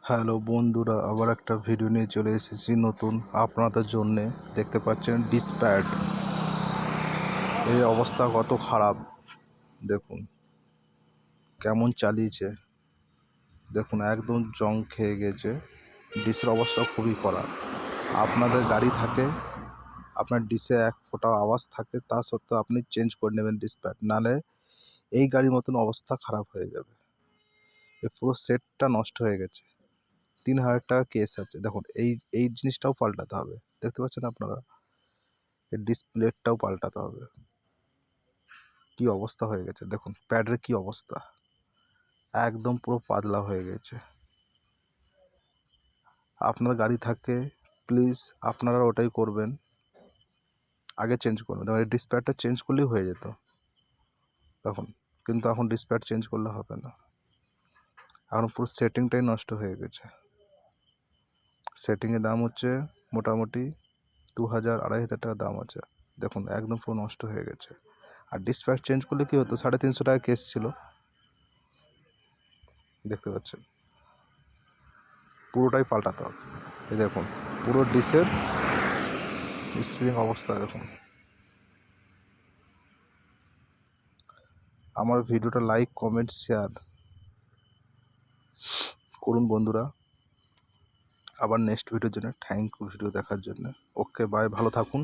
Hello বন্ধুরা, আবার একটা ভিডিও নিয়ে চলে এসেছি নতুন আপনাদের জন্যে। দেখতে পাচ্ছেন ডিসপ্যাড এই অবস্থা কত খারাপ। দেখুন কেমন চালিয়েছে, দেখুন একদম জং খেয়ে গেছে। ডিসের অবস্থা খুবই খারাপ। আপনাদের গাড়ি থাকে, আপনার ডিসে এক ফোঁটা আওয়াজ থাকে, তা সত্ত্বেও আপনি চেঞ্জ করে নেবেন ডিসপ্যাড, নাহলে এই গাড়ির মতন অবস্থা খারাপ হয়ে যাবে। এই পুরো সেটটা নষ্ট হয়ে গেছে। 3,000 টাকা কেস আছে। দেখুন এই জিনিসটাও পাল্টাতে হবে, দেখতে পাচ্ছেন আপনারা। এর ডিসপ্লেটাও পাল্টাতে হবে। কি অবস্থা হয়ে গেছে দেখুন, প্যাডের কি অবস্থা, একদম পুরো পাতলা হয়ে গেছে। আপনার গাড়ি থাকে, প্লিজ আপনারা ওটাই করবেন, আগে চেঞ্জ করবেন। দেখুন এই ডিসপ্লেটা চেঞ্জ করলেই হয়ে যেত তখন, কিন্তু এখন ডিসপ্লে চেঞ্জ করলে হবে না। এখন পুরো সেটিংটাই নষ্ট হয়ে গেছে। সেটিংয়ের দাম হচ্ছে মোটামুটি 2,000-2,500 টাকা দাম আছে। দেখুন একদম পুরো নষ্ট হয়ে গেছে। আর ডিসপ্লে চেঞ্জ করলে কী হতো, 350 টাকা কেস ছিল, দেখতে পাচ্ছেন। পুরোটাই পাল্টাতে হবে। এই দেখুন পুরো ডিসের স্প্রিং অবস্থা দেখুন। আমার ভিডিওটা লাইক, কমেন্ট, শেয়ার করুন বন্ধুরা। আবার নেক্সট ভিডিওর জন্য থ্যাংক ইউ ভিডিও দেখার জন্য। ওকে বাই, ভালো থাকুন।